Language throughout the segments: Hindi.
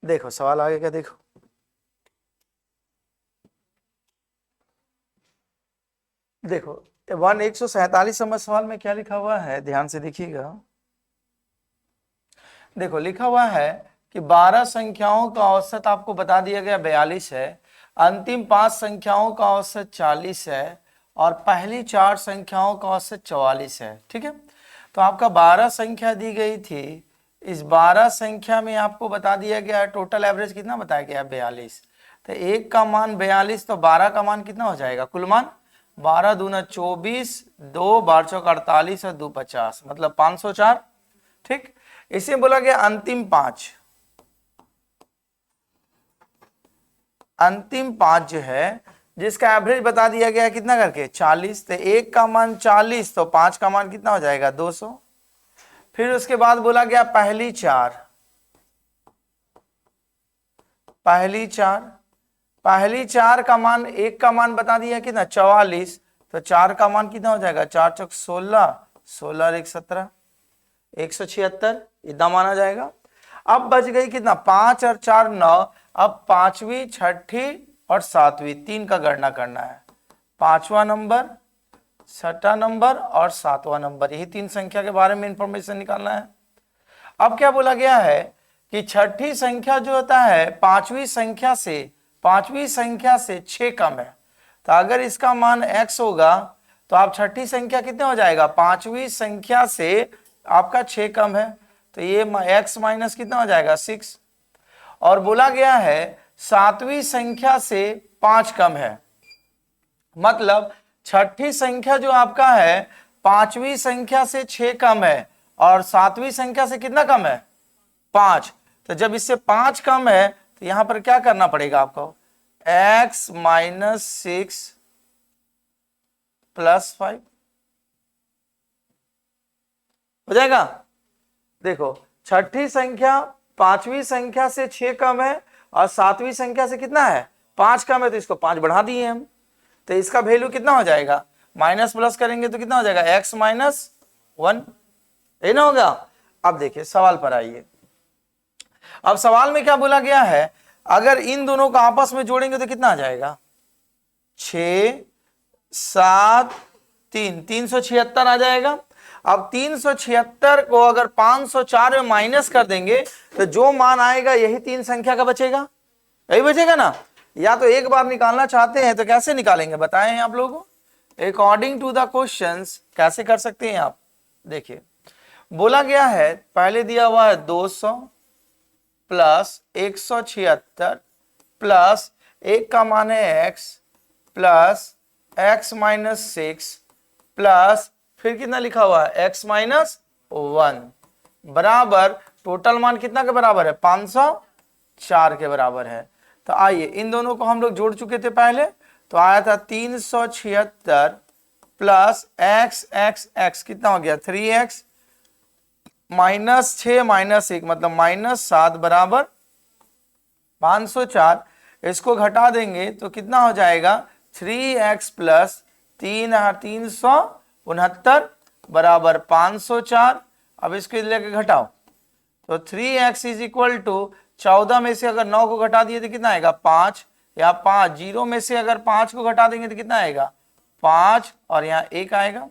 देखो सवाल आगे क्या, देखो देखो 147 नंबर सवाल में क्या लिखा हुआ है, ध्यान से देखिएगा। देखो लिखा हुआ है कि 12 संख्याओं का औसत आपको बता दिया गया 42 है, अंतिम 5 संख्याओं का औसत 40 है और पहली 4 संख्याओं का औसत 44 है। ठीक है, तो आपका 12 संख्या दी गई थी, इस 12 संख्या में आपको बता दिया गया टोटल एवरेज कितना बताया गया 42। तो एक का मान 42, तो 12 का मान कितना हो जाएगा, कुल मान 12 दूना 24, 2 12 चौक 48 और 2 50, मतलब 504। ठीक, इसे बोला गया अंतिम 5। अंतिम 5 जो है जिसका एवरेज बता दिया गया कितना करके 40, तो एक का मान 40, तो 5 का मान कितना हो जाएगा 200। फिर उसके बाद बोला गया पहली 4, पहली 4 का मान, एक का मान बता दिया कितना 44, तो 4 का मान कितना हो जाएगा 4 चौक 16, 16 और 1 17, 176 इतना माना जाएगा। अब बच गई कितना 5 और 4 9, अब पांचवी छठी और सातवीं तीन का गणना करना है, पांचवा नंबर, छठा नंबर और सातवां नंबर, यही तीन संख्या के बारे में इंफॉर्मेशन निकालना है। अब क्या बोला गया है कि छठी संख्या जो होता है पांचवी संख्या से 6 कम है, तो अगर इसका मान x होगा तो आप छठी संख्या कितने हो जाएगा, पांचवी संख्या से आपका 6 कम है, तो ये x माइनस कितना हो जाएगा 6। और बोला गया है सातवीं संख्या से 5 कम है, मतलब छठी संख्या जो आपका है पांचवी संख्या से 6 कम है और सातवीं संख्या से कितना कम है 5। तो जब इससे 5 कम है तो यहां पर क्या करना पड़ेगा आपको, x माइनस 6 प्लस 5 हो जाएगा। देखो छठी संख्या पांचवी संख्या से 6 कम है और सातवीं संख्या से कितना है 5 कम है, तो इसको 5 बढ़ा दिए हम, तो इसका वैल्यू कितना हो जाएगा, माइनस प्लस करेंगे तो कितना हो जाएगा x माइनस 1, ये ना होगा। अब देखिए सवाल पर आइए, अब सवाल में क्या बोला गया है, अगर इन दोनों को आपस में जोड़ेंगे तो कितना आ जाएगा 6 7 3, 376 आ जाएगा। अब 376 को अगर 504 में माइनस कर देंगे तो जो मान आएगा यही तीन संख्या का बचेगा, यही बचेगा ना। या तो एक बार निकालना चाहते हैं तो कैसे निकालेंगे बताएं आप लोगों, अकॉर्डिंग टू द क्वेश्चंस कैसे कर सकते हैं आप। देखिए बोला गया है पहले दिया हुआ है 200 प्लस 176 प्लस एक का मान है x plus x minus 6 plus फिर कितना लिखा हुआ है x माइनस 1 बराबर टोटल मान कितना के बराबर है 504 के बराबर है। तो आइए इन दोनों को हम लोग जोड़ चुके थे पहले, तो आया था 376 प्लस x कितना हो गया 3x माइनस 6 माइनस 1 मतलब माइनस 7 बराबर 504, इसको घटा देंगे तो कितना हो जाएगा 3x प्लस 369 बराबर 504। अब इसको लेके घटाओ तो 3x इज इक्वल टू 14 में से अगर 9 को घटा दिए तो कितना आएगा 5, या 5 0 में से अगर 5 को घटा देंगे तो कितना आएगा 5 और यहाँ 1 आएगा,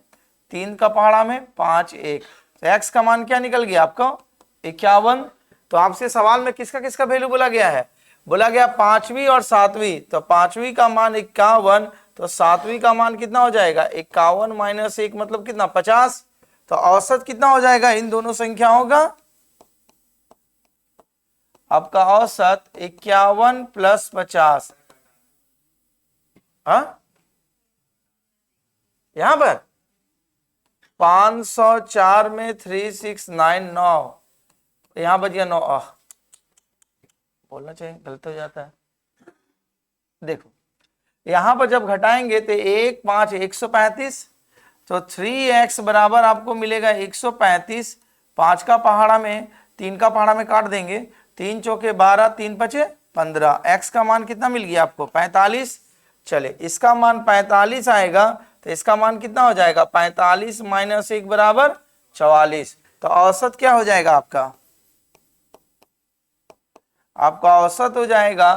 3 का पहाड़ा में 5 1, तो x का मान क्या निकल गया आपको 51। तो आपसे सवाल में किसका किसका वैल्यू बोला गया है, बोला गया पांचवी और सातवीं, तो पांचवी का मान 51, तो सातवीं का मान कितना हो जाएगा 51 माइनस 1 मतलब कितना 50। तो औसत कितना हो जाएगा इन दोनों संख्याओं का, आपका औसत 51 प्लस 50, हाँ यहां पर 504 में 3699, यहां बच गया 9, बोलना चाहिए गलत हो जाता है। देखो यहां पर जब घटाएंगे तो 1 5 135, तो 3x बराबर आपको मिलेगा 135, 5 का पहाड़ा में 3 का पहाड़ा में काट देंगे, 3 चौके 12 3 पचे 15, x का मान कितना मिल गया आपको 45। चले इसका मान 45 आएगा तो इसका मान कितना हो जाएगा 45 माइनस 1 बराबर 44, तो औसत क्या हो जाएगा आपका आपका औसत हो जाएगा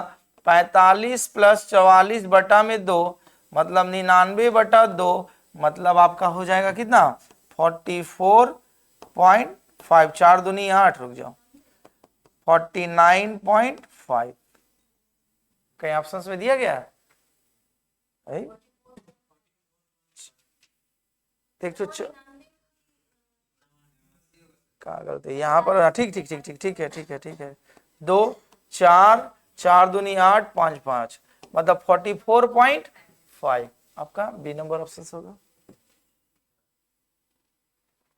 45 प्लस 44 बटा में 2, मतलब 99/2, मतलब आपका हो जाएगा कितना 44.5, 4 दूनी 8, रुक जाओ 49.5 कहीं ऑप्शन में दिया गया है? देख क्या करते यहाँ पर, ठीक ठीक ठीक ठीक ठीक है ठीक है ठीक है, 2 4, 4 दूनी 8, 5 5, मतलब 44.5 आपका बी नंबर ऑप्शन होगा।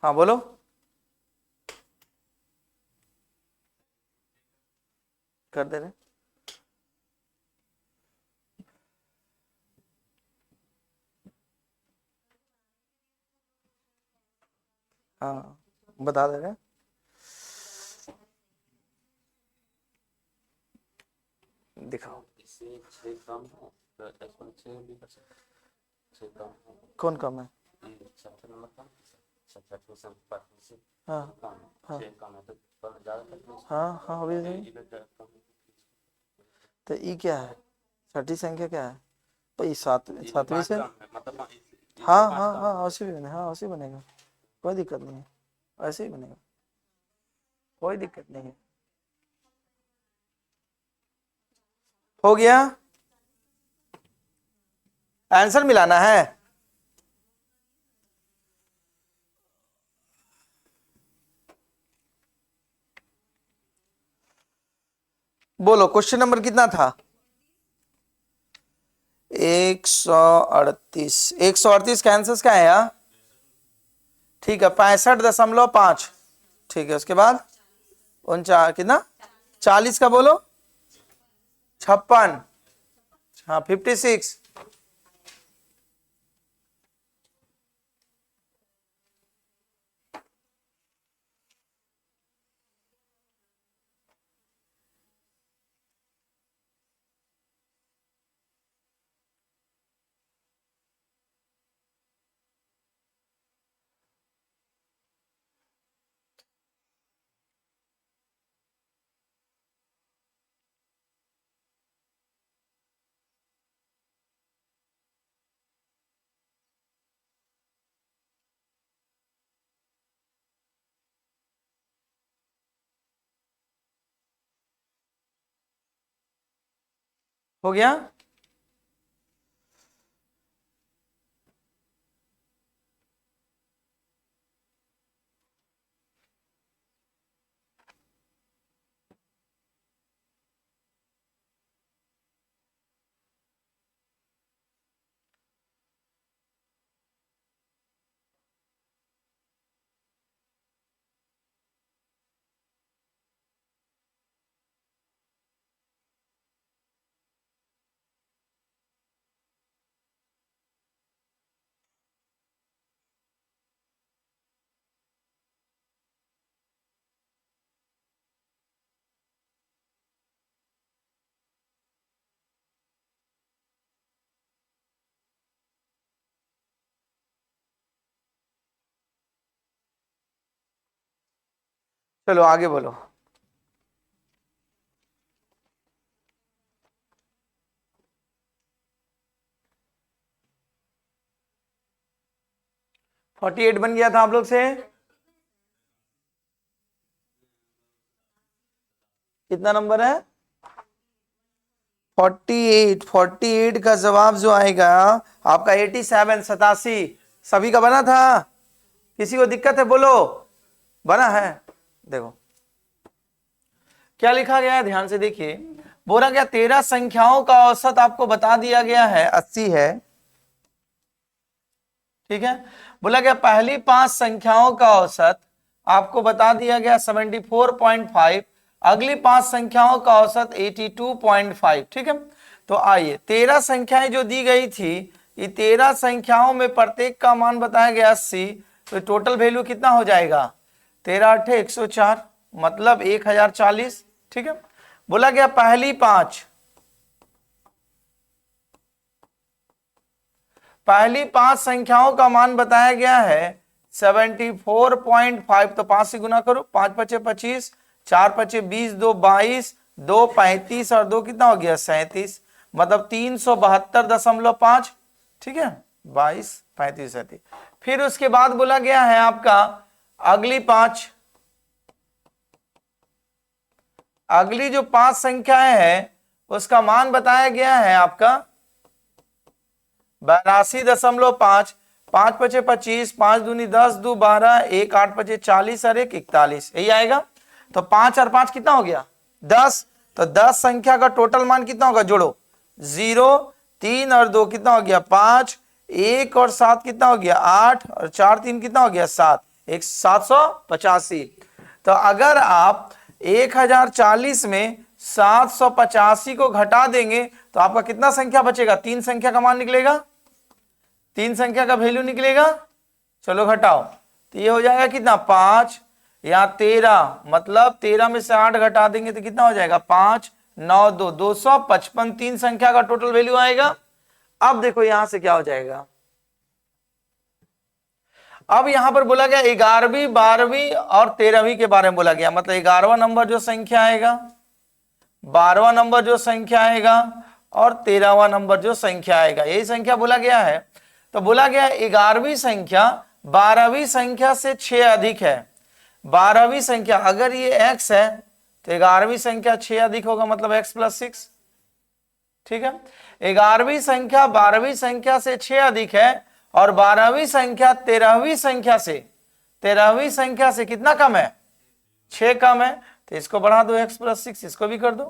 हाँ बोलो। कर दे रहे। हाँ बता दे रहे। दिखाओ कौन कम है? हाँ हाँ हाँ हाँ अभी तो ई क्या है? छठी संख्या क्या है? भाई सातवीं से, हाँ हाँ हाँ वैसे भी बने, हाँ वैसे ही बनेगा, कोई दिक्कत नहीं है, ऐसे ही बनेगा, कोई दिक्कत नहीं है। हो गया, आंसर मिलाना है। बोलो क्वेश्चन नंबर कितना था? 138, 138 का आंसर क्या है यार? ठीक है 65.5, ठीक है उसके बाद 49 कितना, 40 का बोलो 56, हाँ 56, हो गया। चलो आगे बोलो। फोर्टी एट बन गया था आप लोग से, कितना नंबर है? 48, 48 का जवाब जो आएगा आपका 87, 87, सभी का बना था? किसी को दिक्कत है बोलो, बना है? देखो क्या लिखा गया है, ध्यान से देखिए। बोला गया 13 संख्याओं का औसत आपको बता दिया गया है 80 है, ठीक है। बोला गया पहली 5 संख्याओं का औसत आपको बता दिया गया 74.5, अगली 5 संख्याओं का औसत 82.5, ठीक है। तो आइए 13 संख्याएं जो दी गई थी, ये 13 संख्याओं में प्रत्येक का मान बताया गया 80, तो टोटल वैल्यू कितना हो जाएगा 13 8 104, मतलब 1040, ठीक है। बोला गया पहली 5 संख्याओं का मान बताया गया है 74.5, तो 5 से गुना करो, 5 पचे 25, 4 पचे 20, 2 22, 2 35 और 2 कितना हो गया 37, मतलब 372.5, ठीक है 22 35 37। फिर उसके बाद बोला गया है आपका अगली जो 5 संख्याएं हैं उसका मान बताया गया है आपका 82.5, 5 पचे 25, 5 दूनी 10, 2 12, 1 8 पचे 40 और 1 41, यही आएगा। तो 5 और 5 कितना हो गया 10, तो 10 संख्या का टोटल मान कितना होगा, जोड़ो 0, 3 और 2 कितना हो गया 5, 1 और 7 कितना हो गया 8 और 4 3 कितना हो गया 7, 785। तो अगर आप 1040 में 785 को घटा देंगे तो आपका कितना संख्या बचेगा, 3 संख्या का मान निकलेगा, 3 संख्या का वैल्यू निकलेगा। चलो घटाओ, तो ये हो जाएगा कितना 5 या 13, मतलब 13 में से 8 घटा देंगे तो कितना हो जाएगा 5 9 2 255, 3 संख्या का टोटल वैल्यू आएगा। अब देखो यहां से क्या हो जाएगा, अब यहां पर बोला गया 11वीं 12वीं और 13वीं के बारे में बोला गया, मतलब 11वां नंबर जो संख्या आएगा, 12वां नंबर जो संख्या आएगा और 13वां नंबर जो संख्या आएगा, यही संख्या बोला गया है। तो बोला गया 11वीं संख्या 12वीं संख्या से 6 अधिक है। 12वीं संख्या अगर ये x है तो 11वीं संख्या 6 अधिक होगा, मतलब x + 6, ठीक है। 11वीं संख्या 12वीं संख्या से 6 अधिक है और 12वीं संख्या 13वीं संख्या से कितना कम है, 6 कम है। तो इसको बढ़ा दो x + 6, इसको भी कर दो,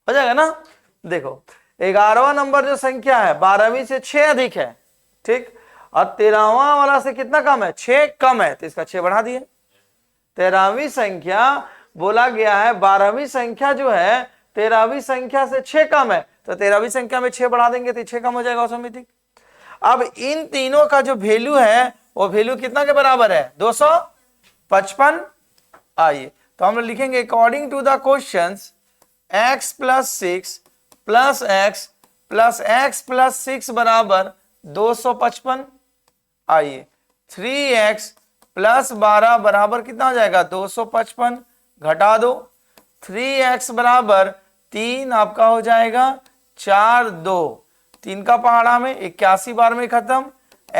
हो जाएगा ना। देखो 11वां नंबर जो संख्या है 12वीं से 6 अधिक है, ठीक, और 13वां वाला से कितना कम है, 6 कम है, तो इसका 6 बढ़ा दिए। 13वीं संख्या बोला गया है 12वीं संख्या जो है 13वीं संख्या से 6 कम है, तो 13वीं संख्या में 6 बढ़ा देंगे तो 6 कम हो जाएगा ऑटोमेटिक। अब इन तीनों का जो वैल्यू है वो वैल्यू कितना के बराबर है, 255। आइए तो हम लोग लिखेंगे according to the questions x + 6 + x + 6 बराबर 255। आइए 3x + 12 बराबर कितना हो जाएगा 255, घटा दो 3x बराबर 3 आपका हो जाएगा 4 2, 3 का पहाड़ा में 81 बार में खत्म,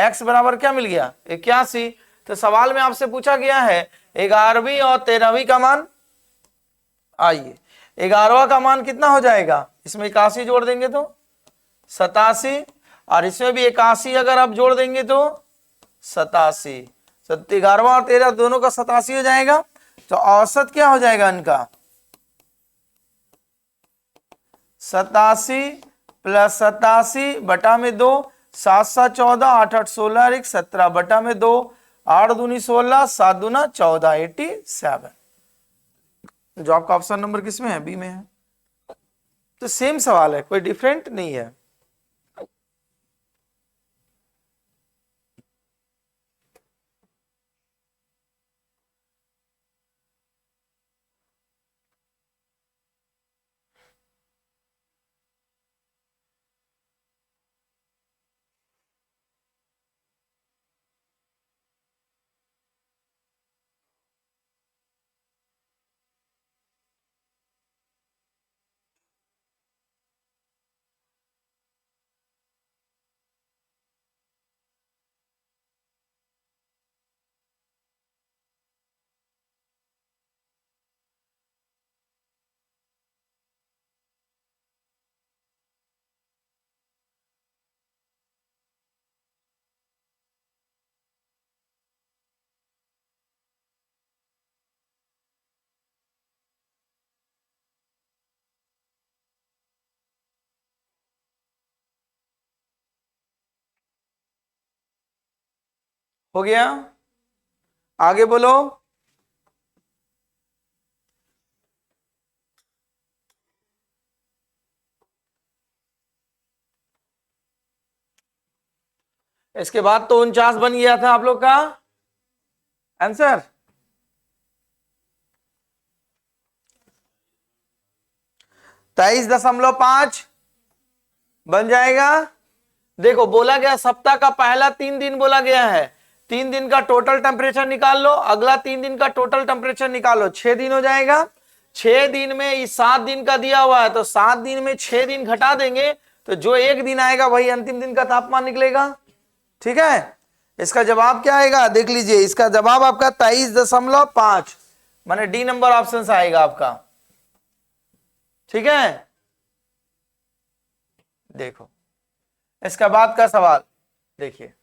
x बराबर क्या मिल गया 81। तो सवाल में आपसे पूछा गया है 11वीं और 13वीं का मान। आइए 11वां का मान कितना हो जाएगा, इसमें 81 जोड़ देंगे तो 87, और इसमें भी 81 अगर आप जोड़ देंगे तो 87। 11वां और 13 दोनों का 87 हो जाएगा। तो औसत क्या हो जाएगा इनका, 87 + 87 बटा में 2, 7 7 14, 8 8 16 और 1 17 बटा में 2, 8 दूनी 16, 7 दूना 14, 87। जो आपका ऑप्शन नंबर किसमें है, बी में है। तो सेम सवाल है, कोई डिफरेंट नहीं है। हो गया, आगे बोलो। इसके बाद तो 49 बन गया था आप लोग का आंसर। तेईस 23.5 बन जाएगा। देखो बोला गया सप्ताह का पहला 3 दिन बोला गया है, 3 दिन का टोटल टेम्परेचर निकाल लो, अगला 3 दिन का टोटल टेम्परेचर निकालो, 6 दिन हो जाएगा। 6 दिन में इस 7 दिन का दिया हुआ है, तो 7 दिन में 6 दिन घटा देंगे तो जो एक दिन आएगा वही अंतिम दिन का तापमान निकलेगा। ठीक है, इसका जवाब क्या आएगा देख लीजिए, इसका जवाब आपका 23.5 माने डी नंबर ऑप्शन से आएगा आपका। ठीक है, देखो इसका बाद का सवाल देखिए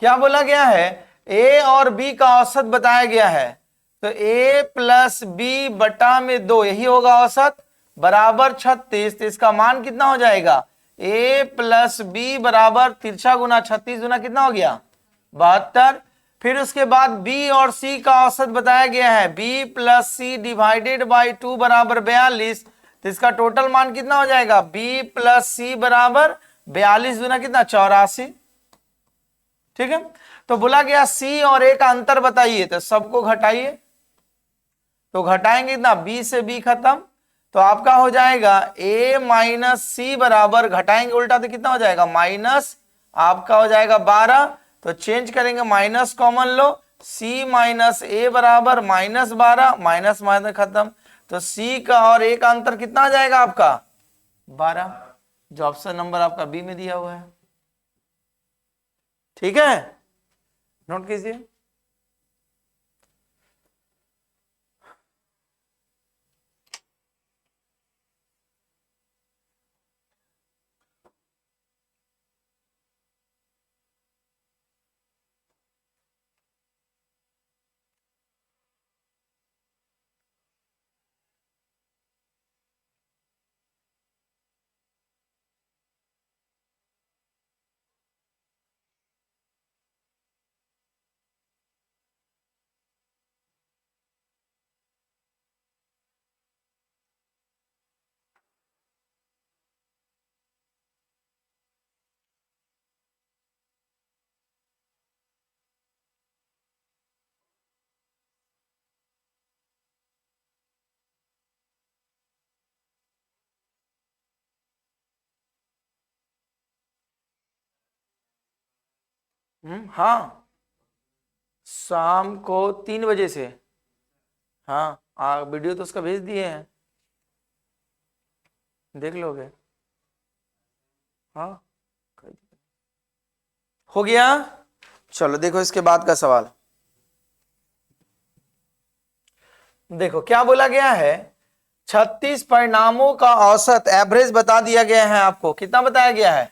क्या बोला गया है, ए और बी का औसत बताया गया है, तो a प्लस बी बटा में 2 यही होगा औसत बराबर 36, तो इसका मान कितना हो जाएगा, a प्लस बी बराबर तिरछा गुना 36 गुना कितना हो गया 72। फिर उसके बाद b और c का औसत बताया गया है, b plus C divided by 2 बराबर 42, तो इसका टोटल मान कितना हो जाएगा, b प्लस सी बराबर 42 गुना कितना 84। ठीक है, तो बोला गया c और a का अंतर बताइए, तो सबको घटाइए, तो घटाएंगे कितना b से b खत्म, तो आपका हो जाएगा a माइनस सी बराबर, घटाएंगे उल्टा तो कितना हो जाएगा माइनस, आपका हो जाएगा 12, तो चेंज करेंगे माइनस कॉमन लो, c माइनस ए बराबर माइनस 12, माइनस माइनस खत्म, तो c का और a का अंतर कितना आ जाएगा आपका 12, जो ऑप्शन नंबर आपका बी में दिया हुआ है। ठीक है, नोट कीजिए। हाँ, शाम को 3 बजे से, हाँ वीडियो तो उसका भेज दिए हैं, देख लोगे। हाँ हो गया, चलो देखो इसके बाद का सवाल, देखो क्या बोला गया है, 36 परिणामों का औसत एवरेज बता दिया गया है, आपको कितना बताया गया है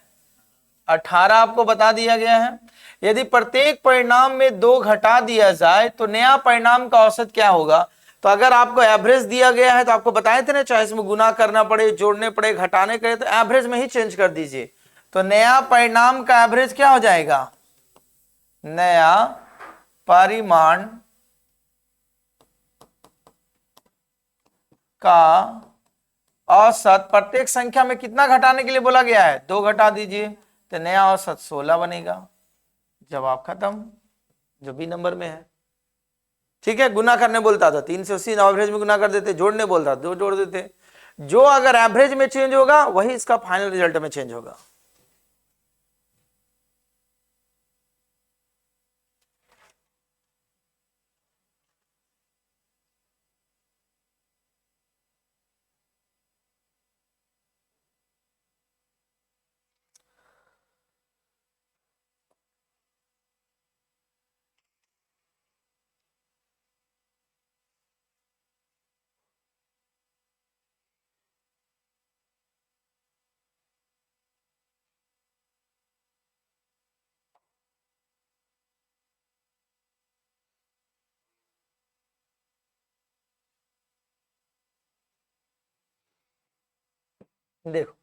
18 आपको बता दिया गया है। यदि प्रत्येक परिणाम में 2 घटा दिया जाए तो नया परिणाम का औसत क्या होगा, तो अगर आपको एवरेज दिया गया है तो आपको बताए थे ना, चाहे इसमें गुना करना पड़े जोड़ने पड़े घटाने करे, तो एवरेज में ही चेंज कर दीजिए, तो नया परिणाम का एवरेज क्या हो जाएगा, नया परिमाण का औसत प्रत्येक संख्या में कितना घटाने के लिए बोला गया है 2 घटा दीजिए, तो नया औसत 16 बनेगा। जवाब खत्म, जो बी नंबर में है। ठीक है, गुना करने बोलता था 3 से 80 एवरेज में गुना कर देते, जोड़ने बोलता 2 जोड़ देते, जो अगर एवरेज में चेंज होगा वही इसका फाइनल रिजल्ट में चेंज होगा। देखो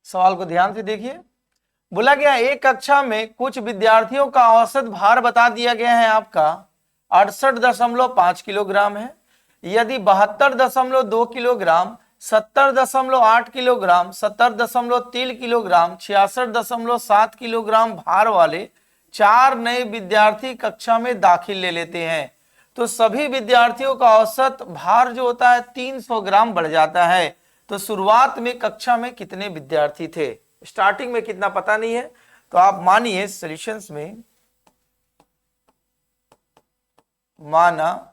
सवाल को ध्यान से देखिए, बोला गया एक कक्षा में कुछ विद्यार्थियों का औसत भार बता दिया गया है आपका 68.5 किलोग्राम है। यदि 72.2 किलोग्राम, 70.8 किलोग्राम, 70.3 किलोग्राम, 66.7 किलोग्राम भार वाले 4 नए विद्यार्थी कक्षा में दाखिल ले लेते हैं, तो सभी विद्यार्थियों का औसत भार जो होता है 300 ग्राम बढ़ जाता है। तो शुरुआत में कक्षा में कितने विद्यार्थी थे, स्टार्टिंग में कितना पता नहीं है, तो आप मानिए सॉल्यूशंस में माना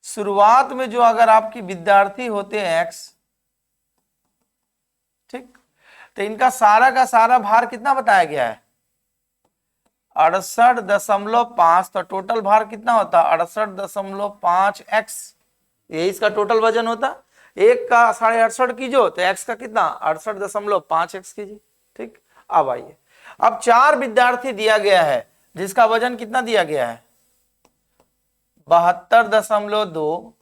शुरुआत में जो अगर आपकी विद्यार्थी होते हैं x, ठीक, तो इनका सारा का सारा भार कितना बताया गया है 68.5, तो टोटल भार कितना होता 68.5x, यही इसका टोटल वजन होता। एक का 68.5 कीजिए तो x का कितना 68.5x कीजिए, ठीक। अब आइए, अब 4 विद्यार्थी दिया गया है जिसका वजन कितना दिया गया है 72.2,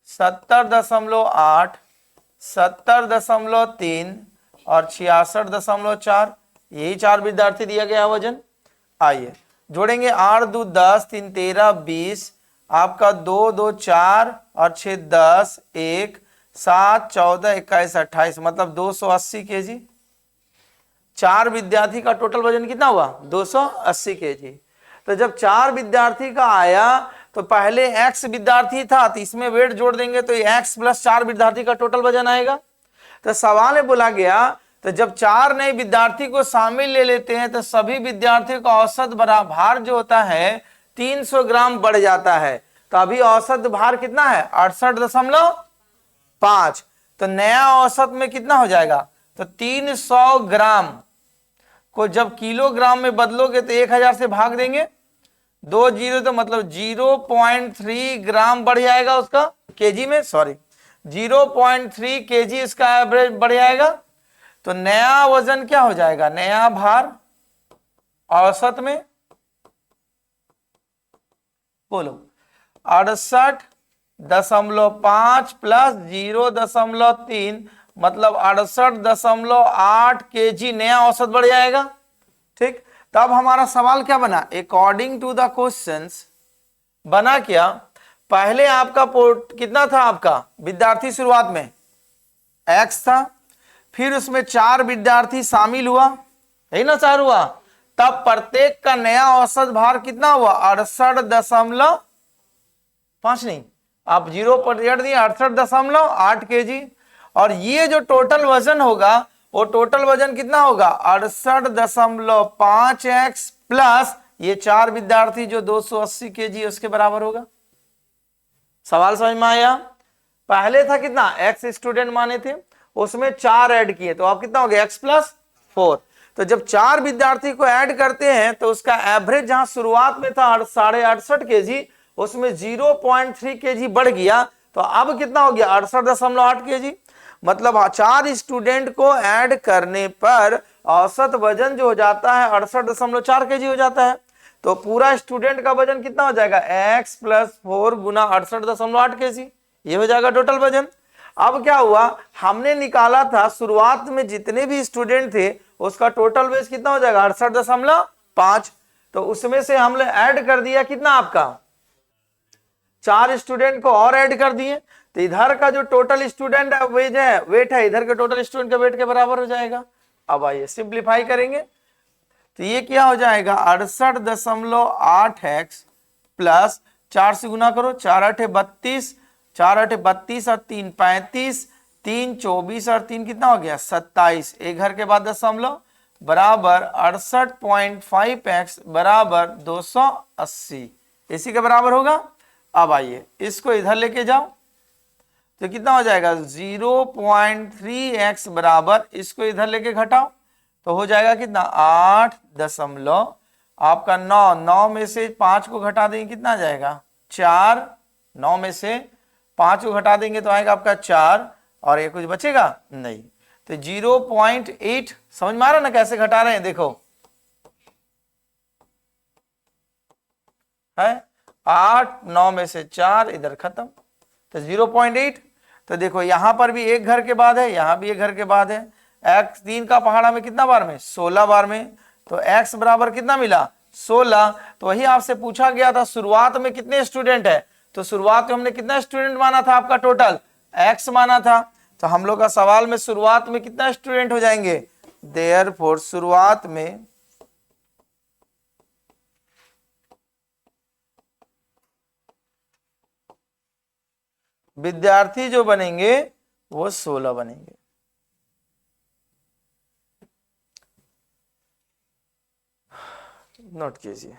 70.8, 70.3 और 66.4, यही 4 विद्यार्थी दिया गया वजन। आइए जोड़ेंगे 8 2 10, 3 13 20, आपका 2 2 4 और 6 10, 1 7 14 21 28, मतलब 280 केजी। 4 विद्यार्थी का टोटल वजन कितना हुआ 280 केजी। तो जब 4 विद्यार्थी का आया तो पहले x विद्यार्थी था तो इसमें वेट जोड़ देंगे तो x प्लस 4 विद्यार्थी का टोटल वजन आएगा। तो सवाल में बोला गया तो जब 4 नए विद्यार्थी को शामिल ले लेते हैं तो सभी विद्यार्थियों का औसत भार जो होता है 300 ग्राम बढ़ जाता है। तो अभी औसत भार कितना है 68.5, तो नया औसत में कितना हो जाएगा तो 300 ग्राम को जब किलोग्राम में बदलोगे तो 1000 से भाग देंगे, 2 जीरो तो मतलब 0.3 ग्राम बढ़ जाएगा उसका केजी में, सॉरी 0.3 केजी इसका एवरेज बढ़ जाएगा। तो नया वजन क्या हो जाएगा, नया भार औसत में बोलो 68.5 प्लस 0.3 मतलब 68.8 केजी नया औसत बढ़ जाएगा, ठीक। तब हमारा सवाल क्या बना, अकॉर्डिंग टू द क्वेश्चंस बना क्या, पहले आपका पोर्ट कितना था आपका विद्यार्थी शुरुआत में x था, फिर उसमें 4 विद्यार्थी शामिल हुआ, यही ना 4 हुआ, तब प्रत्येक का नया औसत भार कितना हुआ 68.5 नहीं, आप 0 पर जोड़ दिए 68.8 केजी। और ये जो टोटल वजन होगा वो टोटल वजन कितना होगा 68.5x प्लस ये 4 विद्यार्थी जो 280 केजी उसके बराबर होगा। सवाल समझ में आया। पहले था कितना x स्टूडेंट माने थे, उसमें 4 ऐड किए तो आप कितना हो गया x प्लस 4। तो जब 4 विद्यार्थी को ऐड करते हैं तो उसका एवरेज जहां शुरुआत में था 68.5 केजी उसमें 0.3 केजी बढ़ गया, तो अब कितना हो गया 68.8 केजी। मतलब 4 स्टूडेंट को ऐड करने पर औसत वजन जो हो जाता है 68.4 केजी हो जाता है। तो पूरा स्टूडेंट का वजन कितना हो जाएगा x प्लस 4 गुना 68.8 केजी, ये हो जाएगा टोटल वजन। अब क्या हुआ, हमने निकाला था शुरुआत में जितने भी स्टूडेंट थे उसका टोटल वेट कितना हो जाएगा 68.5, तो उसमें से हमने ऐड कर दिया कितना आपका 4 स्टूडेंट को और ऐड कर दिए, तो इधर का जो टोटल स्टूडेंट वेट है इधर के टोटल स्टूडेंट के वेट के बराबर हो जाएगा। अब आइए सिंप्लीफाई करेंगे तो ये क्या हो जाएगा 68.8x प्लस 4 से गुना करो 4 8 32, 4 8 32 और 3 35, 3 24 और 3 कितना हो गया 27, एक घर के बाद दशमलव बराबर 68.5x बराबर 280, इसी के बराबर होगा। अब आइए इसको इधर लेके जाओ तो कितना हो जाएगा 0.3x बराबर, इसको इधर लेके घटाओ तो हो जाएगा कितना 8 दशमलव आपका 9, 9 में से 5 को घटा देंगे कितना आ जाएगा 4, 9 में से 5 को घटा देंगे तो आएगा आपका 4 और ये कुछ बचेगा नहीं, तो 0.8 समझ में आ रहा ना कैसे घटा रहे हैं, देखो है 8, 9 में से 4 इधर खत्म तो 0.8। तो देखो यहां पर भी एक घर के बाद है, यहां भी एक घर के बाद है, x 3 का पहाड़ा में कितना बार में 16 बार में, तो x बराबर कितना मिला 16। तो वही आपसे पूछा गया था शुरुआत में कितने स्टूडेंट है, तो शुरुआत में हमने कितना स्टूडेंट माना था आपका टोटल x माना था, तो हम लोग का सवाल में शुरुआत में कितना स्टूडेंट हो जाएंगे, देयरफॉर शुरुआत में विद्यार्थी जो बनेंगे वो 16 बनेंगे। नोट कीजिए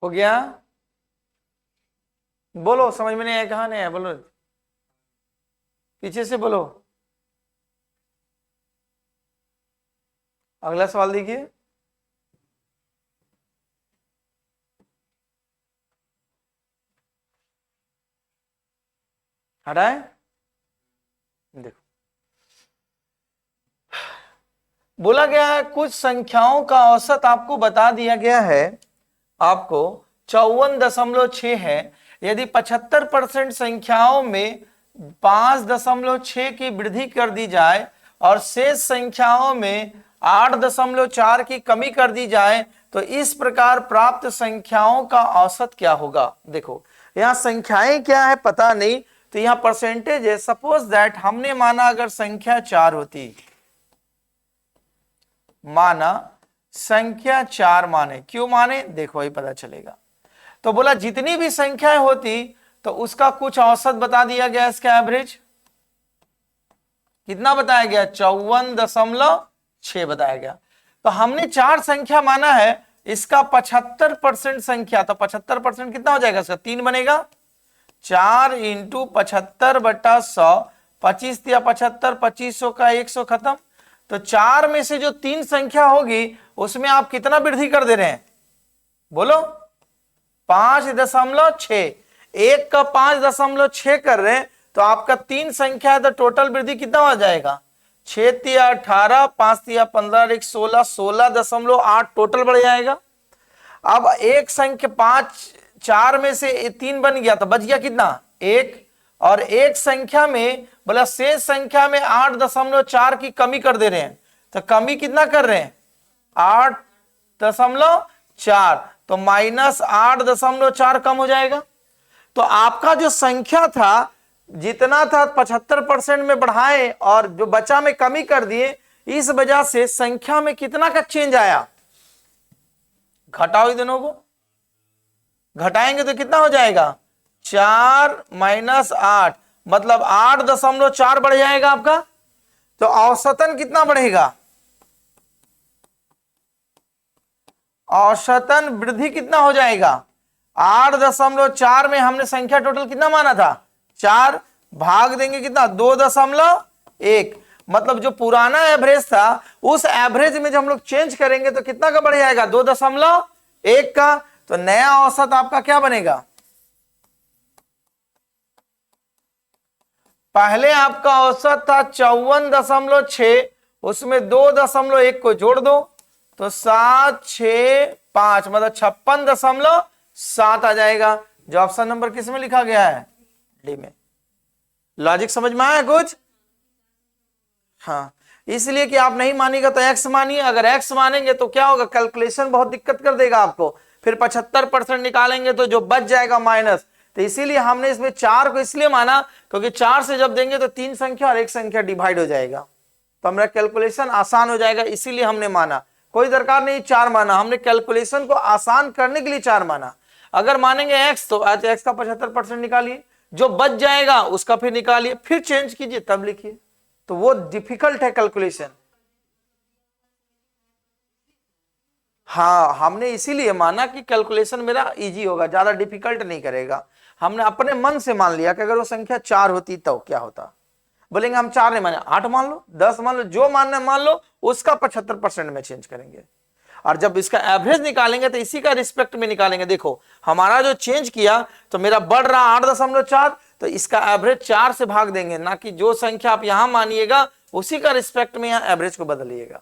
हो गया? बोलो, समझ में नहीं आया? कहाँ नहीं आया? बोलो, पीछे से बोलो। अगला सवाल देखिए। हटाए, देखो बोला गया है कुछ संख्याओं का औसत आपको बता दिया गया है, आपको 54.6 है। यदि 75% संख्याओं में 5.6 की वृद्धि कर दी जाए और शेष संख्याओं में 8.4 की कमी कर दी जाए तो इस प्रकार प्राप्त संख्याओं का औसत क्या होगा। देखो यहां संख्याएं क्या है पता नहीं, तो यहां परसेंटेज है। सपोज दैट हमने माना अगर संख्या 4 होती, माना संख्या 4 माने, क्यों माने देखो ही पता चलेगा। तो बोला जितनी भी संख्याएं होती तो उसका कुछ औसत बता दिया गया, इसका एवरेज कितना बताया गया, 54.6 बताया गया। तो हमने 4 संख्या माना है, इसका 75% संख्या, तो 75% कितना हो जाएगा, इसका 3 बनेगा। 4 इंटू 75/100, 25 या 75, 2500 का 100 खत्म। तो 4 में से जो 3 संख्या होगी उसमें आप कितना वृद्धि कर दे रहे हैं, बोलो 5.6, एक का 5.6 कर रहे हैं, तो आपका 3 संख्या है तो टोटल वृद्धि कितना हो जाएगा, 6 तिया 18, 5 तिया 15, 1 16, 16.8 टोटल बढ़ जाएगा। अब एक संख्या 5, 4 में से 3 बन गया तो बच गया कितना, 1, और एक संख्या में बोला शेष संख्या में 8.4 की कमी कर दे रहे हैं, तो कमी कितना कर रहे हैं, 8.4, तो -8.4 कम हो जाएगा। तो आपका जो संख्या था जितना था 75% में बढ़ाए और जो बचा में कमी कर दिए, इस वजह से संख्या में कितना का चेंज आया, घटाओ दोनों को, घटाएंगे तो कितना हो जाएगा, 4 - 8, मतलब 8.4 बढ़ जाएगा आपका। तो औसतन कितना बढ़ेगा, औसतन वृद्धि कितना हो जाएगा, 8.4 में हमने संख्या टोटल कितना माना था, 4, भाग देंगे कितना, 2.1, मतलब जो पुराना एवरेज था उस एवरेज में जब हम लोग चेंज करेंगे तो कितना का बढ़ जाएगा, 2.1 का। तो नया औसत आपका क्या बनेगा, पहले आपका औसत था 54.6, उसमें 2.1 को जोड़ दो तो 765, मतलब 56.7 आ जाएगा, जो ऑप्शन नंबर किस में लिखा गया है, डी में। लॉजिक समझ में आया कुछ? हाँ, इसलिए कि आप नहीं मानिएगा तो एक्स मानिए, अगर एक्स मानेंगे तो क्या होगा, कैलकुलेशन बहुत दिक्कत कर देगा आपको, फिर 75% निकालेंगे तो जो बच जाएगा माइनस। तो इसीलिए हमने इसमें 4 को इसलिए माना क्योंकि 4 से जब देंगे तो 3 संख्या और 1 संख्या डिवाइड हो जाएगा, तो हमारा कैलकुलेशन आसान हो जाएगा, इसीलिए हमने माना। कोई दरकार नहीं 4 माना, हमने कैलकुलेशन को आसान करने के लिए 4 माना। अगर मानेंगे एक्स तो आज एक्स का 75% निकालिए, जो बच जाएगा उसका फिर निकालिए, फिर चेंज कीजिए तब लिखिए, तो वो डिफिकल्ट है कैलकुलेशन। हाँ, हमने इसीलिए माना कि कैलकुलेशन मेरा इजी होगा, ज्यादा डिफिकल्ट नहीं करेगा। हमने अपने मन से मान लिया कि अगर वो संख्या 4 होती तो क्या होता। बोलेंगे हम 4 नहीं माने, 8 मान लो, 10 मान लो, जो मानना है मान लो, उसका 75% में चेंज करेंगे। और जब इसका एवरेज निकालेंगे तो इसी का रिस्पेक्ट में निकालेंगे। देखो हमारा जो चेंज किया तो मेरा बढ़ रहा 8.4, तो इसका एवरेज 4 से भाग देंगे, ना कि जो संख्या आप यहां मानिएगा उसी का रिस्पेक्ट में यहां एवरेज को बदलिएगा।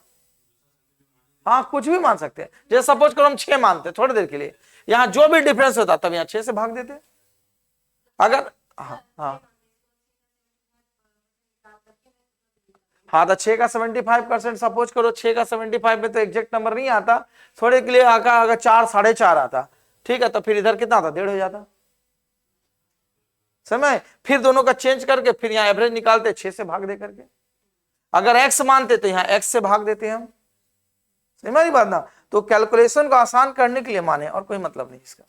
हाँ, कुछ भी मान सकते हैं, जैसे सपोज करो हम 6 मानते थोड़ी देर के लिए, यहां जो भी डिफरेंस होता तब यहां 6 से भाग देते अगर। हाँ हाँ हाँ, तो 6 का 75% सपोज करो, 6 का 75 में तो एग्जैक्ट नंबर नहीं आता, थोड़े के लिए आका अगर 4 4.5 आता, ठीक है, तो फिर इधर कितना आता, 1.5 हो जाता समय। फिर दोनों का चेंज करके फिर यहाँ एवरेज निकालते 6 से भाग दे करके। अगर x मानते तो यहाँ x से भाग देते हम, समझ बात ना। तो कैलकुलेशन को आसान करने के लिए माने, और कोई मतलब नहीं इसका।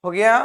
हो गया।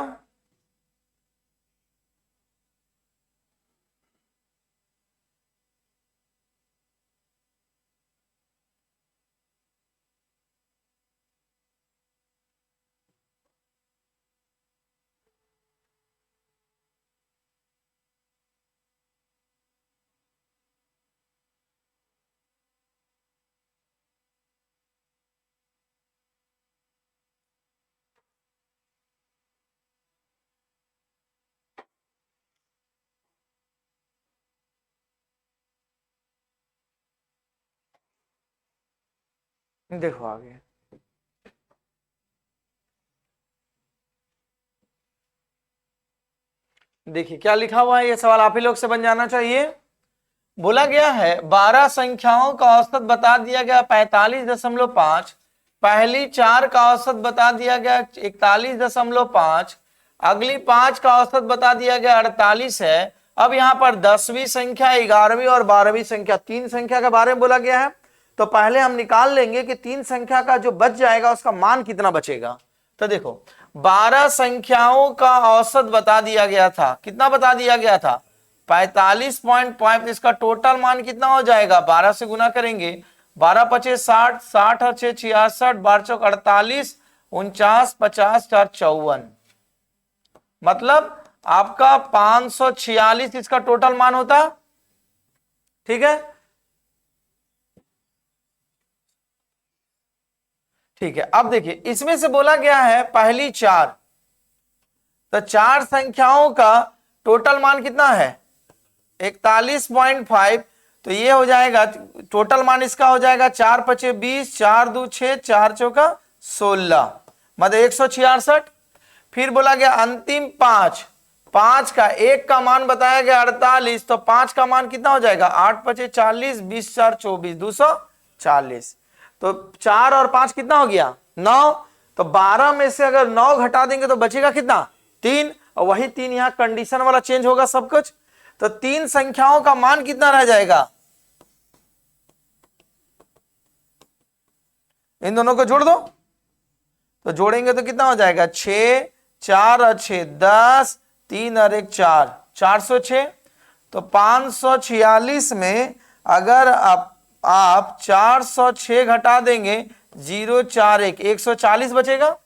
देखो आगे, देखिए क्या लिखा हुआ है, ये सवाल आप ही लोग से बन जाना चाहिए। बोला गया है 12 संख्याओं का औसत बता दिया गया 45.5, पहली 4 का औसत बता दिया गया 41.5, अगली 5 का औसत बता दिया गया 48 है। अब यहाँ पर 10वीं संख्या, 11वीं और 12वीं संख्या, 3 संख्या के बारे में बोला गया है। तो पहले हम निकाल लेंगे कि 3 संख्या का जो बच जाएगा उसका मान कितना बचेगा। तो देखो 12 संख्याओं का औसत बता दिया गया था, कितना बता दिया गया था 45.5, इसका टोटल मान कितना हो जाएगा, 12 से गुना करेंगे, 12 पचे 60, 60 और 6 66, 12 चौक 48, 49, 50 4 54, मतलब आपका 546 इसका टोटल मान होता। ठीक है, ठीक है। अब देखिए इसमें से बोला गया है पहली 4, तो 4 संख्याओं का टोटल मान कितना है 41.5, तो ये हो जाएगा टोटल मान इसका हो जाएगा 4 पचे 20, 4 दू 6, 4 चौका 16, मतलब 166। फिर बोला गया अंतिम 5, 5 का 1 का मान बताया गया 48, तो 5 का मान कितना हो जाएगा 8 पचे 40, 20 4 24, 240, तो 4 और 5 कितना हो गया 9, तो 12 में से अगर 9 घटा देंगे तो बचेगा कितना 3, और वही 3 यहाँ कंडीशन वाला चेंज होगा सब कुछ, तो 3 संख्याओं का मान कितना रह जाएगा, इन दोनों को जोड़ दो, तो जोड़ेंगे तो कितना हो जाएगा 6, 4 और 6 10, 3 और 1 4, 406, तो 546 में अगर आप 406 घटा देंगे 041, 140 बचेगा।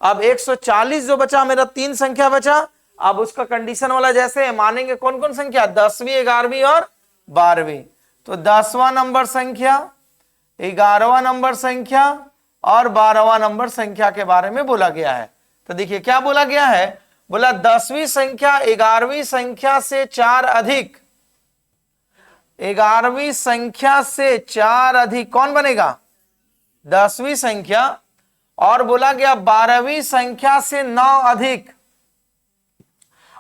अब 140 जो बचा, मेरा 3 संख्या बचा, अब उसका कंडीशन वाला जैसे मानेंगे कौन कौन संख्या 10वीं, 11वीं और 12वीं, तो 10वां नंबर संख्या, 11वां नंबर संख्या और 12वां नंबर संख्या के बारे में बोला गया है। तो देखिए क्या बोला गया है, बोला 10वीं संख्या 11वीं संख्या से 4 अधिक, 11वीं संख्या से 4 अधिक कौन बनेगा 10वीं संख्या, और बोला गया 12वीं संख्या से 9 अधिक,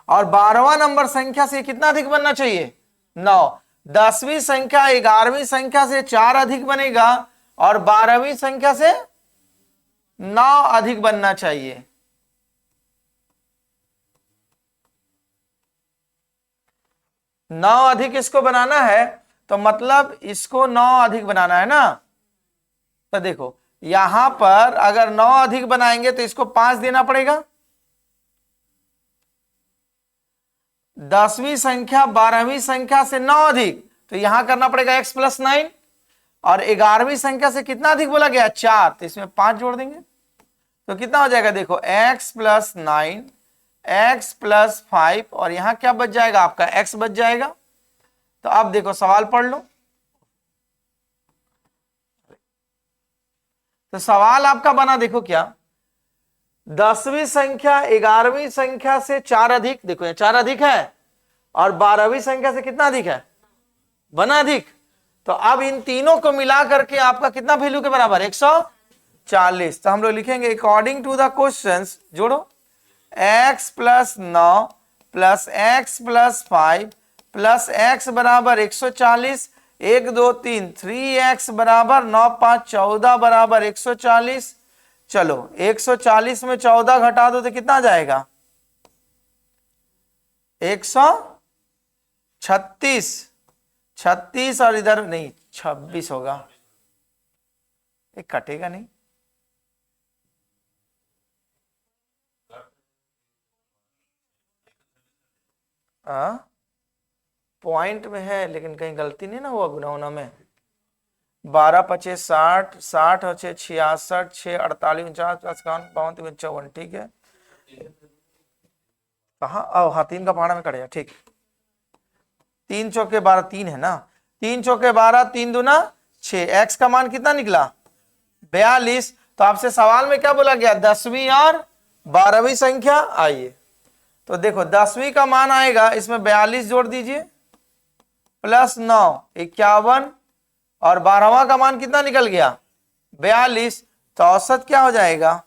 और 12वां नंबर संख्या से कितना अधिक बनना चाहिए 9, 10वीं संख्या 11वीं संख्या से 4 अधिक बनेगा और 12वीं संख्या से 9 अधिक बनना चाहिए। नौ अधिक इसको बनाना है, तो मतलब इसको 9 अधिक बनाना है ना। तो देखो यहां पर अगर 9 अधिक बनाएंगे तो इसको 5 देना पड़ेगा, 10वीं संख्या 12वीं संख्या से 9 अधिक, तो यहां करना पड़ेगा x + 9, और 11वीं संख्या से कितना अधिक बोला गया 4, तो इसमें 5 जोड़ देंगे, तो कितना हो जाएगा देखो x + 9, x + 5, और यहां क्या बच जाएगा आपका x बच जाएगा। तो अब देखो सवाल पढ़ लो, तो सवाल आपका बना देखो क्या, 10वीं संख्या 11वीं संख्या से 4 अधिक, देखो ये 4 अधिक है, और 12वीं संख्या से कितना अधिक है बना अधिक, तो अब इन तीनों को मिला करके आपका कितना वैल्यू के बराबर 140। तो हम लोग लिखेंगे अकॉर्डिंग टू द क्वेश्चंस, जोड़ो x + 9 + x + 5 + x बराबर 140, 1 2 3, 3x बराबर 9 5 14 बराबर 140। चलो 140 में 14 घटा दो तो कितना जाएगा 136, 36 और इधर नहीं 26 होगा, एक कटेगा नहीं, पॉइंट में है लेकिन कहीं गलती नहीं ना हुआ गुना होना में। 12 25 60, 60 और 6 66, 6 48 49 50 52 54, ठीक है। कहाँ हाँ 3 का पहाड़ा में कट गया, ठीक। 3 चौके 12, 3 है ना, 3 चौके 12, 3 दूना 6, एक्स का मान कितना निकला 42। तो आपसे सवाल में क्या बोला गया, 10वीं और 12वीं संख्या। आइए तो देखो 10वीं का मान आएगा, इसमें 42 जोड़ दीजिए प्लस 9 51, और 12वां का मान कितना निकल गया 42। तो औसत क्या हो जाएगा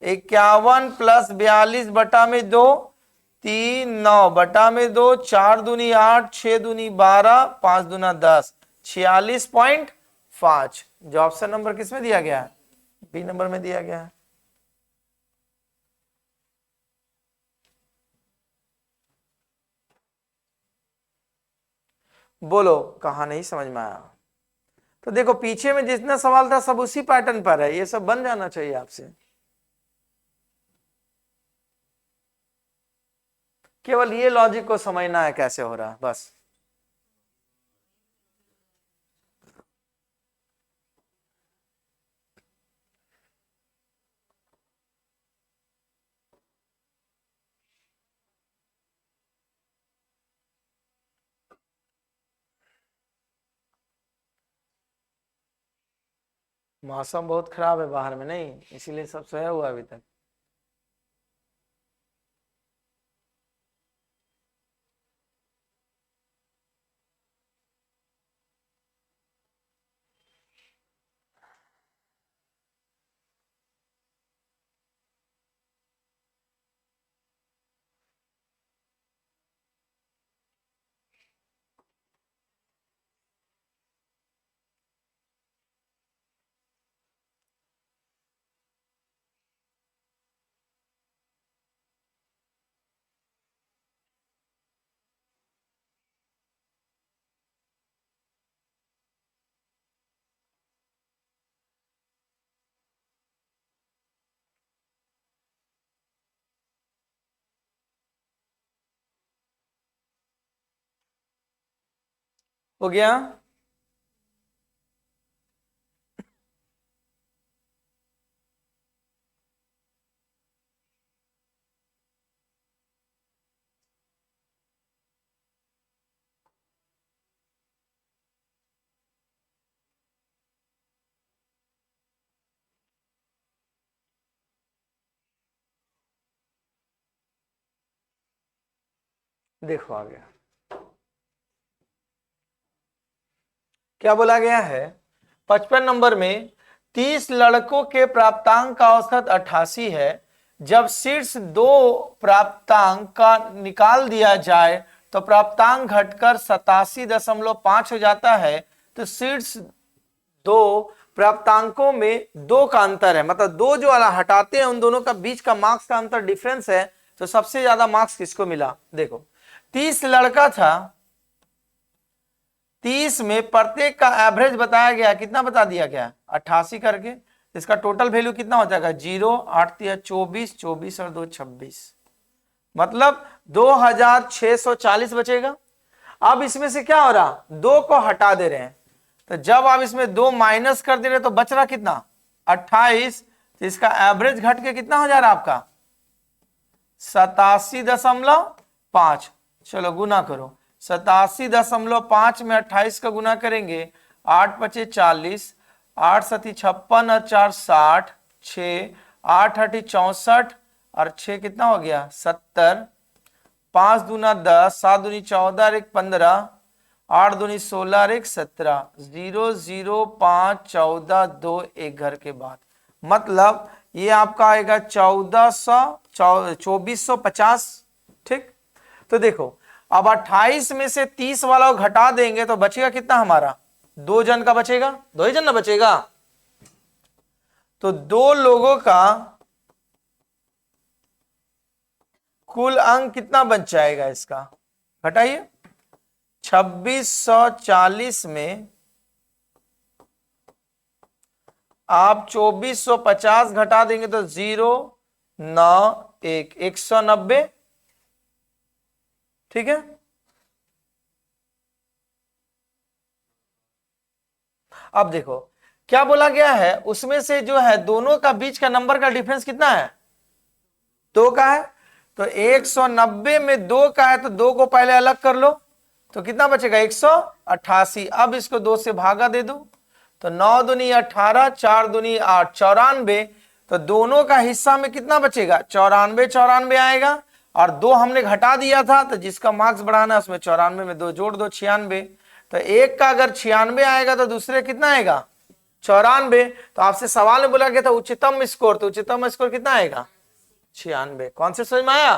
51 प्लस 42 बटा में 2, 3 9 बटा में 2, 4 दूनी 8, 6 दूनी 12, 5 दूना 10, 46.5। जो ऑप्शन नंबर किसमें दिया गया है, बी नंबर में दिया गया है। बोलो कहां नहीं समझ में आया। तो देखो पीछे में जितना सवाल था सब उसी पैटर्न पर है, ये सब बन जाना चाहिए आपसे। केवल ये लॉजिक को समझना है कैसे हो रहा है बस। मौसम बहुत खराब है बाहर में, नहीं इसीलिए सब सोया हुआ अभी तक। हो गया। देखो आ गया, क्या बोला गया है 55 नंबर में 30 लड़कों के प्राप्तांक का औसत 88 है। जब शीर्ष 2 प्राप्तांक का निकाल दिया जाए तो प्राप्तांक घटकर 87.5 हो जाता है। तो शीर्ष 2 प्राप्तांकों में 2 का अंतर है, मतलब 2 जो वाला हटाते हैं उन दोनों का बीच का मार्क्स का अंतर डिफरेंस है। तो सबसे ज्यादा मार्क्स किसको मिला, देखो 30 लड़का था, 30 में प्रत्येक का एवरेज बताया गया, कितना बता दिया गया 88 करके। इसका टोटल वैल्यू कितना हो जाएगा 0 8 24 24 और 2 26, मतलब 2640 बचेगा। अब इसमें से क्या हो रहा 2 को हटा दे रहे हैं, तो जब आप इसमें 2 माइनस कर दे रहे तो बच रहा कितना 28। तो इसका एवरेज घट के कितना हो जा रहा आपका 87.5। चलो गुना करो, 87.5 में 28 का गुना करेंगे, 8 पचे 40, 8 सती 56 और 4 60, 6 8 8 64 और 6 कितना हो गया 70, 5 दूना 10, 7 दूनी 14 1 15, 8 दूनी 16 1 17, 0 0 5 14 2 1 घर के बाद, मतलब ये आपका आएगा 2450। ठीक, तो देखो अब 28 में से 30 वाला को घटा देंगे तो बचेगा कितना हमारा 2 जन का बचेगा, 2 ही जन ना बचेगा। तो 2 लोगों का कुल अंक कितना बच जाएगा, इसका घटाइए 2640 में आप 2450 घटा देंगे तो 0 9 1 190 ठीक है। अब देखो क्या बोला गया है, उसमें से जो है दोनों का बीच का नंबर का डिफरेंस कितना है, 2 का है। तो 190 में 2 का है, तो 2 को पहले अलग कर लो, तो कितना बचेगा 188। अब इसको 2 से भागा दे दो, तो 9 दूनी 18, 4 दूनी 8, 94। तो दोनों का हिस्सा में कितना बचेगा, 94 94 आएगा, और 2 हमने घटा दिया था, तो जिसका मार्क्स बढ़ाना है उसमें 94 में 2 जोड़ दो, 96। तो एक का अगर 96 आएगा तो दूसरे कितना आएगा 94। तो आपसे सवाल में बोला गया था उच्चतम स्कोर, तो उच्चतम स्कोर कितना आएगा 96। कौन से समझ में आया,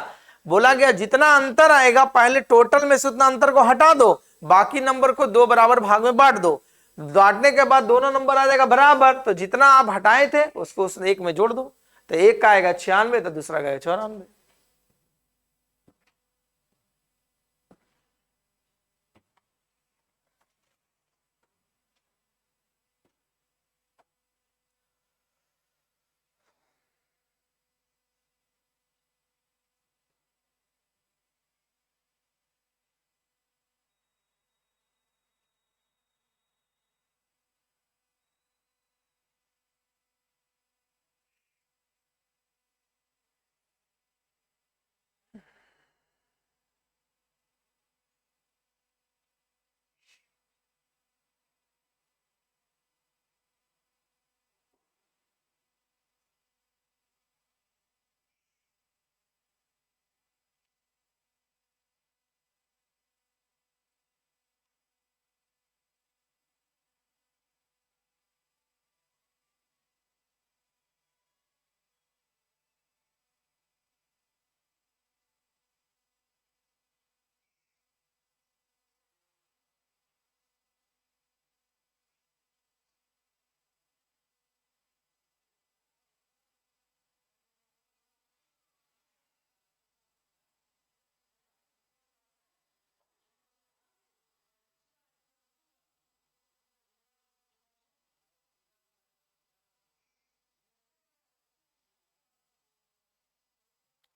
बोला गया जितना अंतर आएगा पहले टोटल में से उतना अंतर को हटा दो, बाकी नंबर को 2 बराबर भाग में बांट दो, बांटने के बाद दोनों नंबर आ जाएगा बराबर, तो जितना आप हटाए थे उसको उस एक में जोड़ दो, तो एक का आएगा 96 तो दूसरा का 94।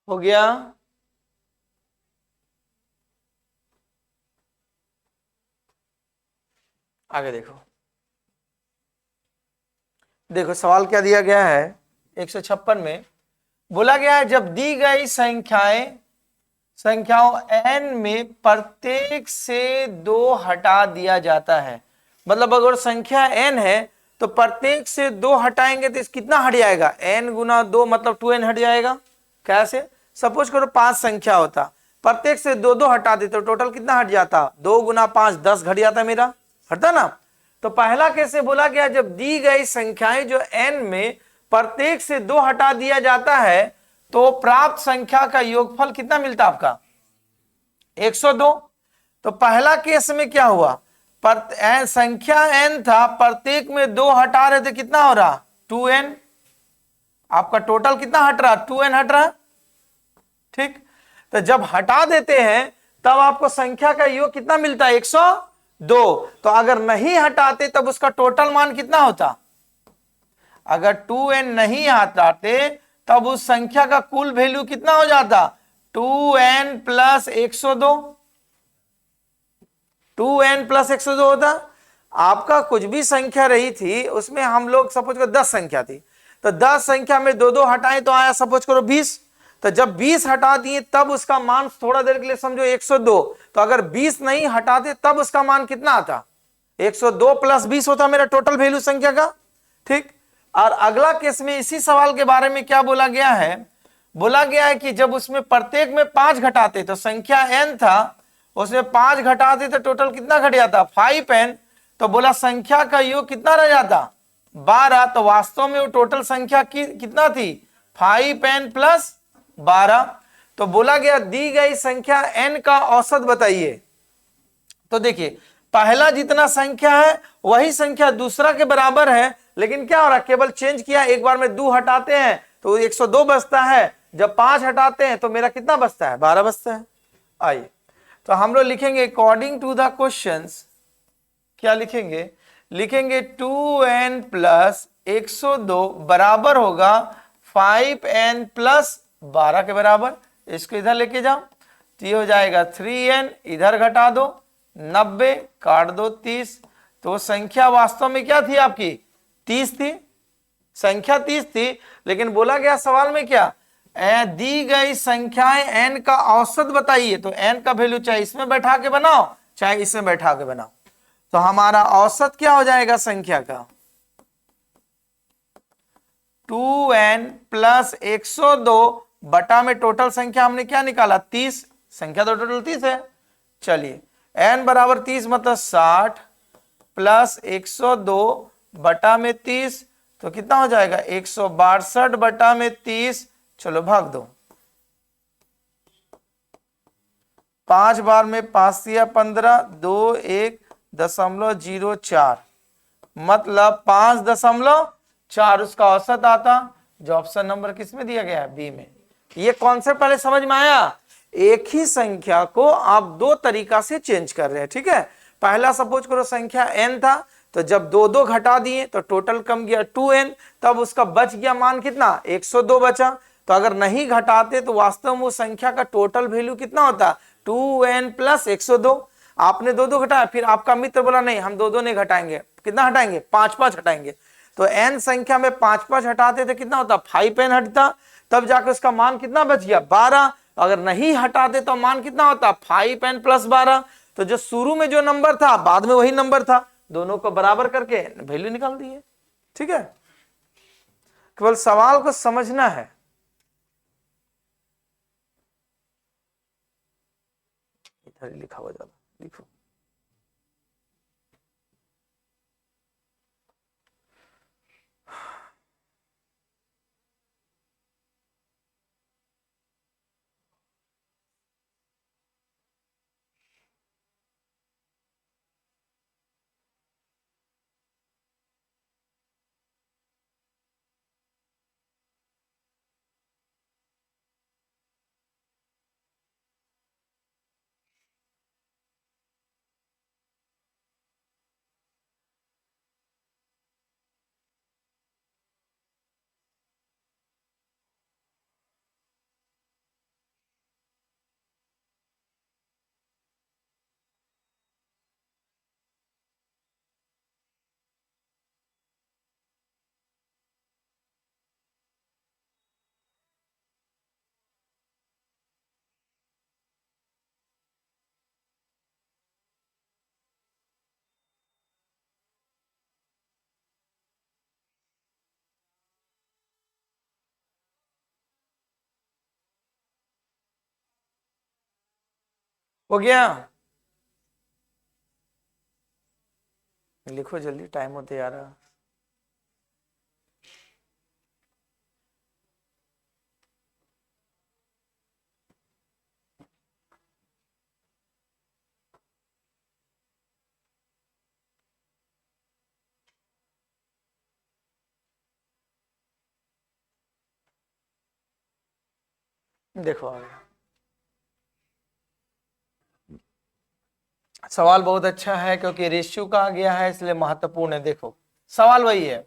हो गया। आगे देखो, देखो सवाल क्या दिया गया है 156 में, बोला गया है जब दी गई संख्याओं n में प्रत्येक से 2 हटा दिया जाता है, मतलब अगर संख्या n है तो प्रत्येक से 2 हटाएंगे तो कितना हट जाएगा, n गुना 2 मतलब 2n हट जाएगा। कैसे, सपोज करो 5 संख्या होता, प्रत्येक से 2 2 हटा देते तो टोटल कितना हट जाता, 2 गुना 5 10 घट जाता मेरा, हटता ना। तो पहला कैसे बोला गया, जब दी गई संख्याएं जो n में प्रत्येक से 2 हटा दिया जाता है तो प्राप्त संख्या का योगफल कितना मिलता आपका 102। तो पहला केस में क्या हुआ, संख्या n था, प्रत्येक में 2 हटा रहे थे, कितना हो रहा 2n, आपका टोटल कितना हट रहा 2n हट रहा, ठीक। तो जब हटा देते हैं तब आपको संख्या का योग कितना मिलता है 102। तो अगर नहीं हटाते तब उसका टोटल मान कितना होता, अगर 2n नहीं हटाते तब उस संख्या का कुल वैल्यू कितना हो जाता 2n प्लस 102, 2n प्लस 102 होता। आपका कुछ भी संख्या रही थी उसमें हम लोग सपोज करो 10 संख्या थी, तो 10 संख्या में 2 2 हटाए तो आया सपोज करो 20, तो जब 20 हटा दिए तब उसका मान थोड़ा देर के लिए समझो 102, तो अगर 20 नहीं हटाते तब उसका मान कितना आता 102 प्लस 20 होता मेरा टोटल वैल्यू संख्या का, ठीक। और अगला केस में इसी सवाल के बारे में क्या बोला गया है, बोला गया है कि जब उसमें प्रत्येक में 5 घटाते तो संख्या n था, उसमें 5 घटाते तो टोटल कितना घट जाता 5n, तो बोला संख्या का योग कितना रह जाता 12। तो वास्तव में वो टोटल संख्या कितना थी 5n प्लस 12। तो बोला गया दी गई संख्या n का औसत बताइए। तो देखिए पहला जितना संख्या है वही संख्या दूसरा के बराबर है, लेकिन क्या हो रहा है केवल चेंज किया, एक बार में 2 हटाते हैं तो 102 बचता है, जब 5 हटाते हैं तो मेरा कितना बचता है 12 बचता है। आइए तो हम लोग लिखेंगे अकॉर्डिंग टू द क्वेश्चंस, क्या लिखेंगे, लिखेंगे 2n प्लस 102 बराबर होगा 5n प्लस 12 के बराबर, इसको इधर लेके जाओ, तो ये हो जाएगा 3n, इधर घटा दो 90, काट दो 30। तो संख्या वास्तव में क्या थी आपकी 30 थी, संख्या 30 थी, लेकिन बोला गया सवाल में क्या, दी गई संख्याएं n का औसत बताइए। तो n का वैल्यू चाहे इसमें बैठा के बनाओ चाहे इसमें बैठा के बनाओ, तो हमारा औसत क्या हो जाएगा संख्या का 2n प्लस 102 बटा में टोटल संख्या हमने क्या निकाला 30, संख्या तो टोटल 30 है। चलिए n बराबर 30 मतलब 60 प्लस 102 बटा में 30, तो कितना हो जाएगा 162 बटा में 30। चलो भाग दो, 5 बार में 5 दिया 15, 2 1.04 मतलब 5.4 उसका औसत आता, जो ऑप्शन नंबर किस में दिया गया है बी में। ये कॉन्सेप्ट पहले समझ में आया, एक ही संख्या को आप दो तरीका से चेंज कर रहे हैं, ठीक है। पहला सपोज करो संख्या n था, तो जब दो दो घटा दिए तो टोटल कम गया 2n, तब उसका बच गया मान कितना 102 बचा। तो अगर नहीं घटाते तो वास्तव में वो संख्या का टोटल वैल्यू कितना होता 2n प्लस 102। आपने दो दो घटाया, फिर आपका मित्र बोला नहीं हम दो दो नहीं घटाएंगे, कितना हटाएंगे 5 हटाएंगे। तो n संख्या में 5 हटाते थे कितना होता 5n हटता, तब जाकर उसका मान कितना बच गया 12। अगर नहीं हटाते तो मान कितना होता 5n प्लस 12। तो जो शुरू में जो नंबर था बाद में वही नंबर था, दोनों को बराबर करके वैल्यू निकाल दिए, ठीक है। केवल सवाल को समझना है। इधर लिखा हुआ ज्यादा लिखो। हो गया, लिखो जल्दी, टाइम होते आ रहा। देखो आ गया सवाल, बहुत अच्छा है क्योंकि रेशियो का आ गया है इसलिए महत्वपूर्ण है। देखो सवाल वही है,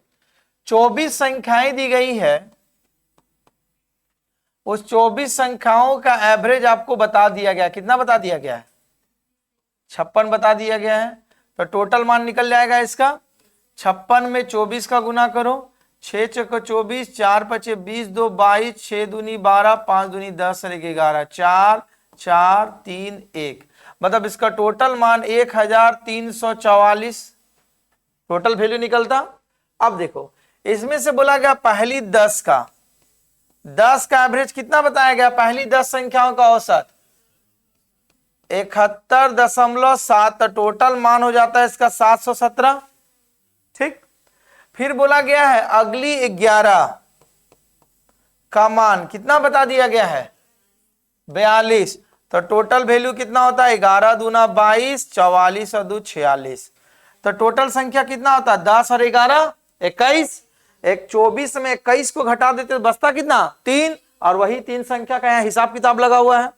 24 संख्याएं दी गई है, उस 24 संख्याओं का एवरेज आपको बता दिया गया, कितना बता दिया गया है 56 बता दिया गया है। तो टोटल मान निकल जाएगा इसका 56 में 24 का गुना करो, 6 चौको 24, 4 पचे 20, 2 22, 6 दूनी 12, 5 दूनी 10 और 11, 4 4 3 1, मतलब इसका टोटल मान 1344 टोटल वैल्यू निकलता। अब देखो इसमें से बोला गया पहली 10 का एवरेज कितना बताया गया, पहली 10 संख्याओं का औसत 71.7, तो टोटल मान हो जाता है इसका 717, ठीक। फिर बोला गया है अगली 11 का मान कितना बता दिया गया है 42, तो टोटल वैल्यू कितना होता है 11 दूना 22, 44 और 2 46, तो टोटल संख्या कितना होता है 10 और 11 21। एक 24 में 21 को घटा देते तो बचता कितना 3, और वही 3 संख्या का यहाँ हिसाब किताब लगा हुआ है।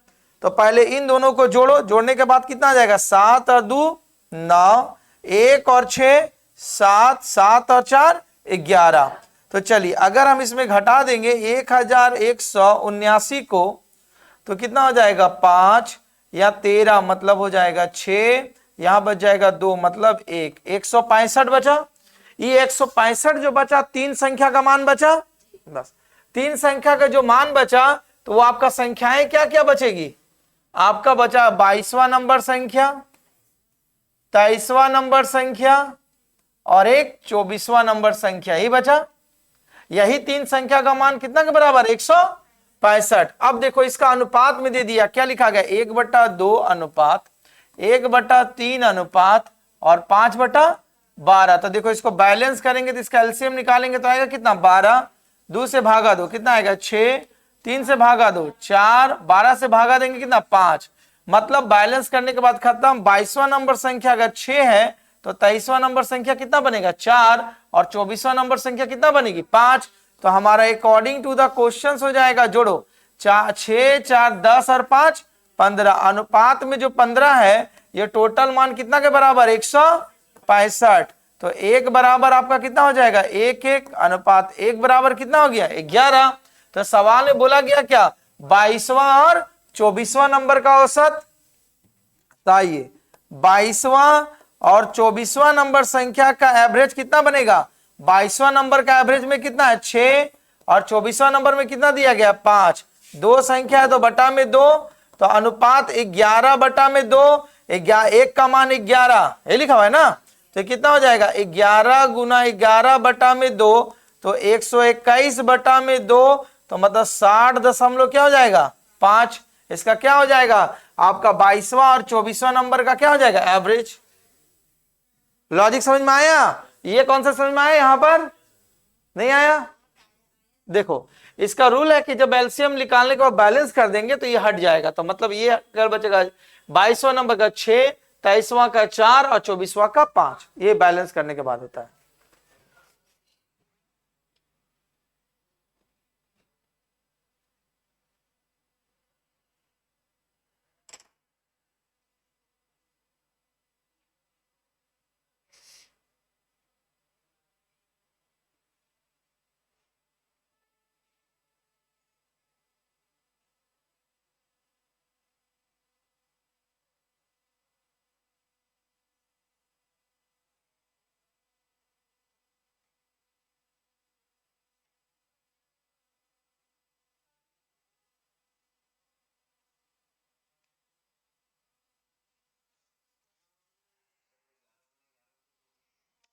तो पहले इन दोनों को जोड़ो, जोड़ने के बाद कितना आ जाएगा 7 और 2 9, 1 और 6 7, 7 और 4 11। तो चलिए अगर हम इसमें घटा देंगे 1179 को, तो कितना हो जाएगा 5, या 13 मतलब हो जाएगा 6, यहां बच जाएगा 2 मतलब 1, 165 बचा। ये 165 जो बचा, तीन संख्या का मान बचा, बस तीन संख्या का जो मान बचा, तो वो आपका संख्याएं क्या क्या बचेगी, आपका बचा 22वां नंबर संख्या, 23वां नंबर संख्या और एक 24वां नंबर संख्या ही बचा। यही तीन संख्या का मान कितना के बराबर, 165। अब देखो इसका अनुपात में दे दिया, क्या लिखा गया, 1/2 अनुपात 1/3 अनुपात और 5/12। तो देखो इसको बैलेंस करेंगे तो इसका एलसीएम निकालेंगे तो आएगा कितना, 12, 2 से भागा दो कितना आएगा 6, 3 से भागा दो 4, 12 से भागा देंगे कितना 5। मतलब बैलेंस करने के बाद खत्म। 22वां नंबर संख्या अगर 6 है तो 23वां नंबर संख्या कितना बनेगा 4 और 24वां नंबर संख्या कितना बनेगी 5। तो हमारा अकॉर्डिंग टू द क्वेश्चन हो जाएगा, जोड़ो 4, 6, 4, 10 और 5 15। अनुपात में जो 15 है ये टोटल मान कितना के बराबर 165। तो एक बराबर आपका कितना हो जाएगा 1 1 अनुपात 1 बराबर कितना हो गया 11। तो सवाल में बोला गया क्या, 22वां और 24वां नंबर का औसत। बताइए 22वां और 24वां नंबर संख्या का एवरेज कितना बनेगा, 22वां नंबर का एवरेज में कितना है 6 और 24वां नंबर में कितना दिया गया 5। दो संख्या है तो बटा में 2, तो अनुपात 11/2, एक का मान 11 ये लिखा हुआ है ना, तो कितना हो जाएगा 11 गुना 11/2, तो 121/2, तो मतलब 60 दशमलव क्या हो जाएगा 5। इसका क्या हो जाएगा आपका 22वां और 24वां नंबर का क्या हो जाएगा एवरेज। लॉजिक समझ में आया, ये कौन सा समझ में आया, यहां पर नहीं आया। देखो इसका रूल है कि जब एलसीएम निकालने के बाद बैलेंस कर देंगे तो ये हट जाएगा। तो मतलब ये कर बचेगा 22वां नंबर का 6, 23वां का 4 और 24वां का 5, ये बैलेंस करने के बाद होता है।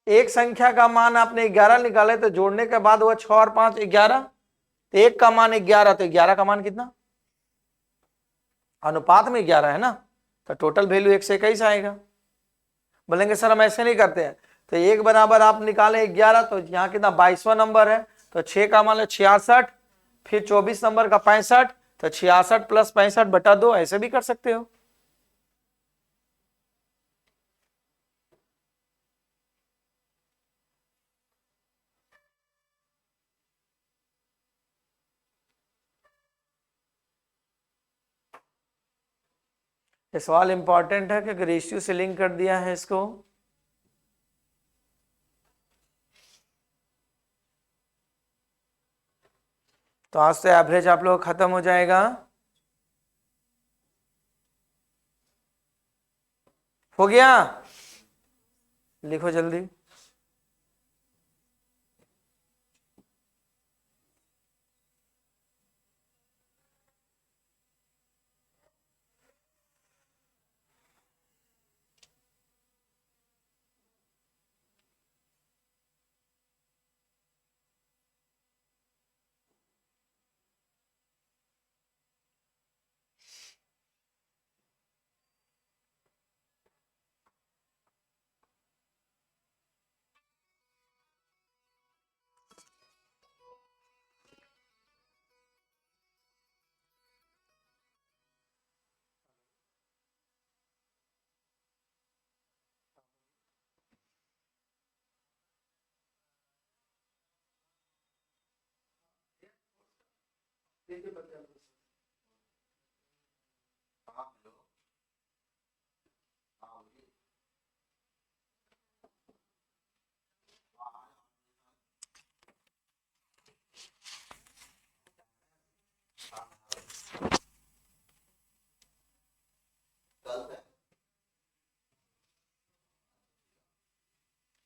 एक संख्या का मान आपने 11 निकाले तो जोड़ने के बाद वो 6 और 5 11, तो एक का मान 11, तो 11 का मान कितना, अनुपात में 11 है ना, तो टोटल वैल्यू 121 आएगा। बोलेंगे सर हम ऐसे नहीं करते हैं, तो एक बराबर आप निकाले 11, तो यहाँ कितना 22वां नंबर है, तो 6 का मान 66, फिर 24 नंबर का 65, तो 66 + 65/2, ऐसे भी कर सकते हो। ये सवाल इंपॉर्टेंट है क्योंकि रेशियो से लिंक कर दिया है इसको। तो आज से एवरेज आप लोग खत्म हो जाएगा। हो गया, लिखो जल्दी।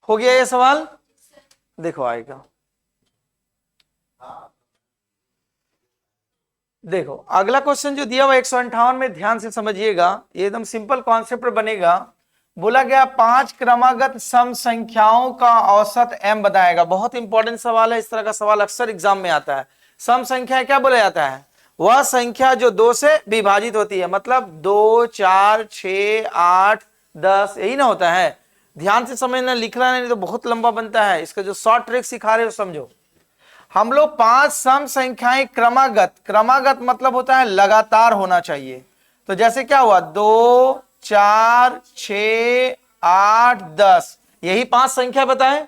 हो गया ये सवाल? देखो आएगा, देखो अगला क्वेश्चन जो दिया हुआ 158 में, ध्यान से समझिएगा, ये एकदम सिंपल कॉन्सेप्ट पर बनेगा। बोला गया 5 क्रमागत सम संख्याओं का औसत m बताएगा। बहुत इंपॉर्टेंट सवाल है, इस तरह का सवाल अक्सर एग्जाम में आता है। सम संख्या क्या बोला जाता है? वह संख्या जो 2 से विभाजित होती है, मतलब 2, 4, 6, 8, 10, यही ना होता है। ध्यान से समझना, लिखना नहीं तो बहुत लंबा बनता है। इसका जो शॉर्ट ट्रिक सिखा रहे हो समझो। हम लोग 5 सम संख्याएं क्रमागत, क्रमागत मतलब होता है लगातार होना चाहिए। तो जैसे क्या हुआ, 2, 4, 6, 8, 10, यही 5 संख्या बताएं।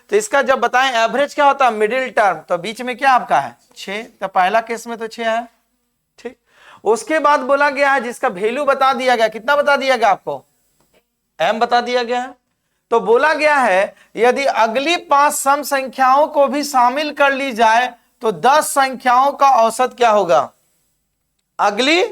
तो इसका जब बताएं एवरेज क्या होता है, मिडिल टर्म, तो बीच में क्या आपका है 6, तो पहला केस में तो 6 है, ठीक। उसके बाद बोला गया है जिसका वैल्यू बता दिया गया, कितना बता दिया गया आपको, m बता दिया गया है। तो बोला गया है यदि अगली 5 सम संख्याओं को भी शामिल कर ली जाए तो 10 संख्याओं का औसत क्या होगा, अगली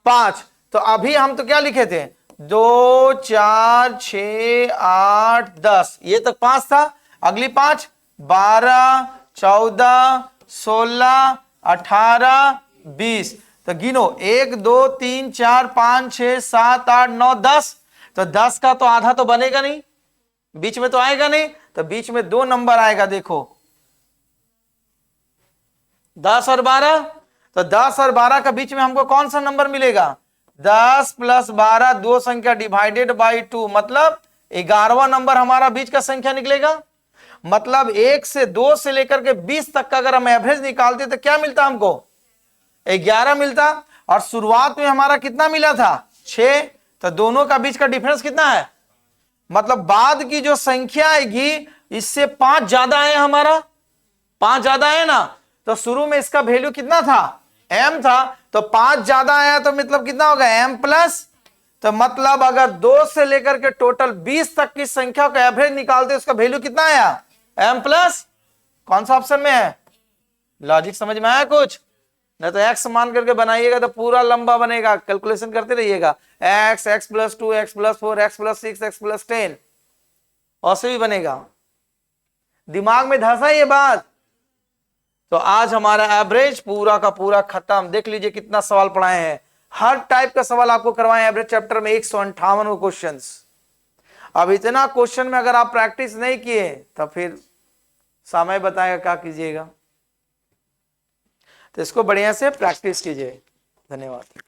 5। तो अभी हम तो क्या लिखे थे, 2, 4, 6, 8, 10, ये तक 5 था। अगली 5, 12, 14, 16, 18, 20। तो गिनो, 1, 2, 3, 4, 5, 6, 7, 8, 9, 10। तो 10 का तो आधा तो बनेगा नहीं, बीच में तो आएगा नहीं, तो बीच में 2 नंबर आएगा। देखो 10 और 12, तो 10 और 12 का बीच में हमको कौन सा नंबर मिलेगा, 10 + 12, 2 संख्या डिवाइडेड बाई 2, मतलब 11वां नंबर हमारा बीच का संख्या निकलेगा। मतलब 1 से 2 से लेकर के 20 तक का अगर हम एवरेज निकालते तो क्या मिलता हमको, 11 मिलता। और शुरुआत में हमारा कितना मिला था, 6। तो दोनों का बीच का डिफरेंस कितना है, मतलब बाद की जो संख्या आएगी इससे 5 ज्यादा है, हमारा 5 ज्यादा है ना। तो शुरू में इसका वैल्यू कितना था, m था, तो 5 ज्यादा आया तो मतलब कितना होगा, m प्लस। तो मतलब अगर 2 से लेकर के टोटल 20 तक की संख्या का एवरेज निकालते उसका वैल्यू कितना आया, m प्लस। कौन सा ऑप्शन में है, लॉजिक समझ में आया कुछ? नहीं तो x मान करके बनाइएगा तो पूरा लंबा बनेगा, कैलकुलेशन करते रहिएगा, x, x + 2, x + 4, x + 6, x + 10, ऐसे भी बनेगा। दिमाग में धंसा ये बात। तो आज हमारा एवरेज पूरा का पूरा खत्म। देख लीजिए कितना सवाल पढ़ाए हैं, हर टाइप का सवाल आपको करवाए एवरेज चैप्टर में, 158 क्वेश्चंस। अब इतना क्वेश्चन में अगर आप प्रैक्टिस नहीं किए तो फिर समय बताएगा क्या कीजिएगा। तो इसको बढ़िया से प्रैक्टिस कीजिए। धन्यवाद।